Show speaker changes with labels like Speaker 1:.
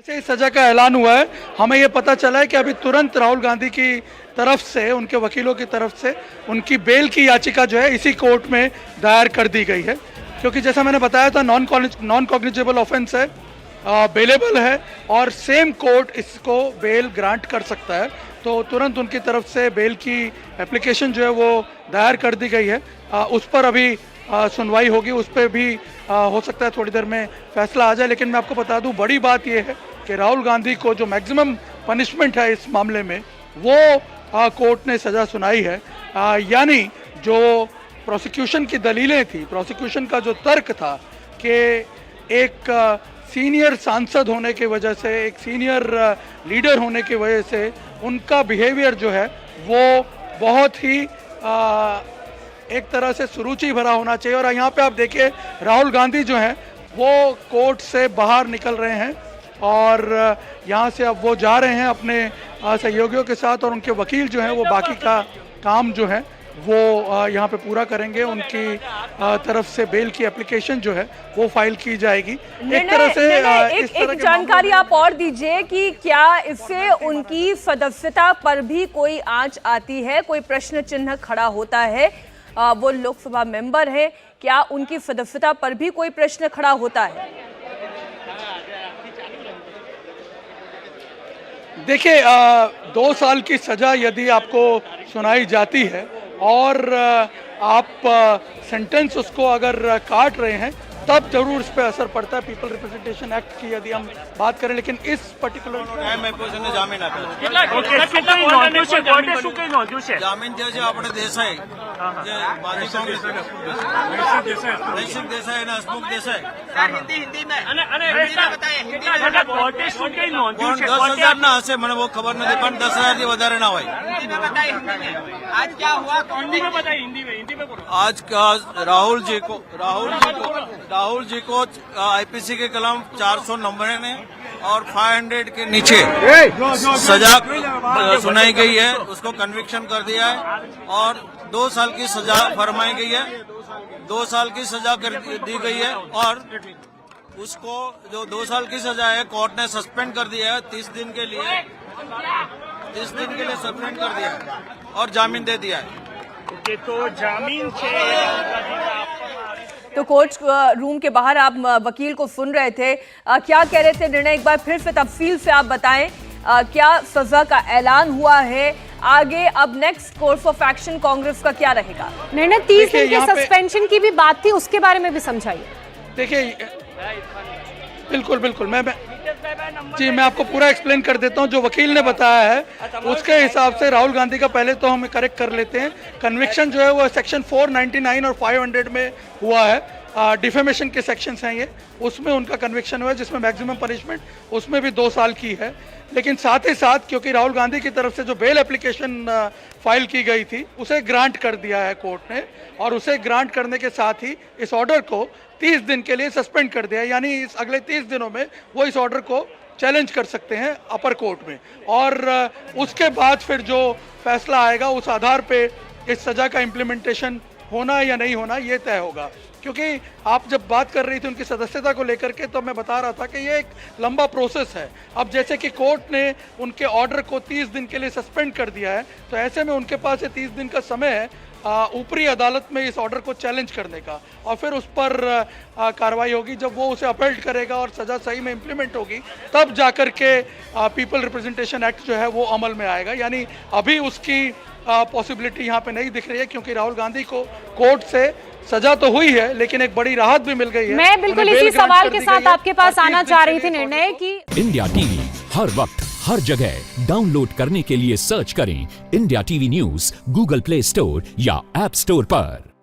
Speaker 1: से इस सजा का ऐलान हुआ है, हमें ये पता चला है कि अभी तुरंत राहुल गांधी की तरफ से, उनके वकीलों की तरफ से उनकी बेल की याचिका जो है इसी कोर्ट में दायर कर दी गई है, क्योंकि जैसा मैंने बताया था नॉन कॉग्निजेबल ऑफेंस है, बेलेबल है और सेम कोर्ट इसको बेल ग्रांट कर सकता है। तो तुरंत उनकी तरफ से बेल की एप्लीकेशन जो है वो दायर कर दी गई है। उस पर अभी सुनवाई होगी, उस पर भी हो सकता है थोड़ी देर में फैसला आ जाए। लेकिन मैं आपको बता दूं, बड़ी बात यह है कि राहुल गांधी को जो मैक्सिमम पनिशमेंट है इस मामले में वो कोर्ट ने सज़ा सुनाई है। यानी जो प्रोसिक्यूशन की दलीलें थी, प्रोसिक्यूशन का जो तर्क था कि एक सीनियर सांसद होने की वजह से, एक सीनियर लीडर होने की वजह से उनका बिहेवियर जो है वो बहुत ही एक तरह से सुरुचि भरा होना चाहिए। और यहाँ पे आप देखिए राहुल गांधी जो हैं वो कोर्ट से बाहर निकल रहे हैं और यहाँ से अब वो जा रहे हैं अपने सहयोगियों के साथ, और उनके वकील जो हैं वो बाकी का काम जो है वो यहाँ पे पूरा करेंगे। उनकी तरफ से बेल की एप्लीकेशन जो है वो फाइल की जाएगी। एक तरह से
Speaker 2: एक जानकारी आप और दीजिए कि क्या इससे उनकी सदस्यता पर भी कोई आंच आती है, कोई प्रश्न चिन्ह खड़ा होता है? वो लोकसभा मेंबर है, क्या उनकी सदस्यता पर भी कोई प्रश्न खड़ा होता है?
Speaker 1: देखिए 2 साल की सजा यदि आपको सुनाई जाती है और आप सेंटेंस उसको अगर काट रहे हैं तब जरूर इस पे असर पड़ता है पीपल रिप्रेजेंटेशन एक्ट की यदि हम बात करें। लेकिन इस पर्टिकुलर
Speaker 3: જામીન જે છે આપણે દેસાઈ જે માજી કોંગ્રેસ નૈશિક દેસાઈ અને હસમુખ દેસાઈ પણ 10,000 ના હશે, મને બહુ ખબર નથી, પણ 10,000 થી વધારે ના હોય। आज का राहुल जी को आईपीसी के कलम 490 ने और 500 के नीचे सजा सुनाई गई है, उसको कन्विक्शन कर दिया है और 2 साल की सजा फरमाई गई है। 2 साल की सजा कर दी गई है और उसको जो 2 साल की सजा है कोर्ट ने सस्पेंड कर दिया है 30 दिन के लिए, 30 दिन के लिए सस्पेंड कर दिया है और जामीन दे दिया है।
Speaker 4: तो जामीन
Speaker 2: तो कोर्ट रूम के बाहर आप वकील को सुन रहे थे, क्या कह रहे थे निर्णय? एक बार फिर से तफसील से आप बताएं, क्या सजा का ऐलान हुआ है? आगे अब next course of action Congress का क्या रहेगा?
Speaker 5: निर्णय 30 दिन के सस्पेंशन की भी बात थी, उसके बारे में भी समझाइए।
Speaker 1: देखिए बिल्कुल मैं आपको पूरा एक्सप्लेन कर देता हूं। जो वकील ने बताया है उसके हिसाब से राहुल गांधी का पहले तो हम करेक्ट कर लेते हैं, कन्विक्शन जो है वो सेक्शन 499 और 500 में हुआ है। डिफेमेशन के सेक्शंस हैं ये, उसमें उनका कन्विक्शन हुआ है जिसमें मैक्सिमम पनिशमेंट उसमें भी 2 साल की है। लेकिन साथ ही साथ क्योंकि राहुल गांधी की तरफ से जो बेल एप्लीकेशन फाइल की गई थी उसे ग्रांट कर दिया है कोर्ट ने, और उसे ग्रांट करने के साथ ही इस ऑर्डर को 30 दिन के लिए सस्पेंड कर दिया। यानी इस अगले 30 दिनों में वो इस ऑर्डर को चैलेंज कर सकते हैं अपर कोर्ट में, और उसके बाद फिर जो फैसला आएगा उस आधार पे इस सज़ा का इम्प्लीमेंटेशन होना या नहीं होना ये तय होगा। क्योंकि आप जब बात कर रही थी उनकी सदस्यता को लेकर के, तो मैं बता रहा था कि ये एक लंबा प्रोसेस है। अब जैसे कि कोर्ट ने उनके ऑर्डर को 30 दिन के लिए सस्पेंड कर दिया है, तो ऐसे में उनके पास ये 30 दिन का समय है ऊपरी अदालत में इस ऑर्डर को चैलेंज करने का, और फिर उस पर कार्रवाई होगी। जब वो उसे अपील करेगा और सज़ा सही में इम्प्लीमेंट होगी तब जाकर के पीपल रिप्रेजेंटेशन एक्ट जो है वो अमल में आएगा। यानी अभी उसकी पॉसिबिलिटी यहाँ पे नहीं दिख रही है, क्योंकि राहुल गांधी को कोर्ट से सजा तो हुई है लेकिन एक बड़ी राहत भी मिल गई है।
Speaker 5: मैं बिल्कुल इसी सवाल के साथ आपके पास आना चाह रही थी निर्णय की
Speaker 6: इंडिया टीवी हर वक्त हर जगह डाउनलोड करने के लिए सर्च करें India TV news Google play store या ऐप स्टोर पर।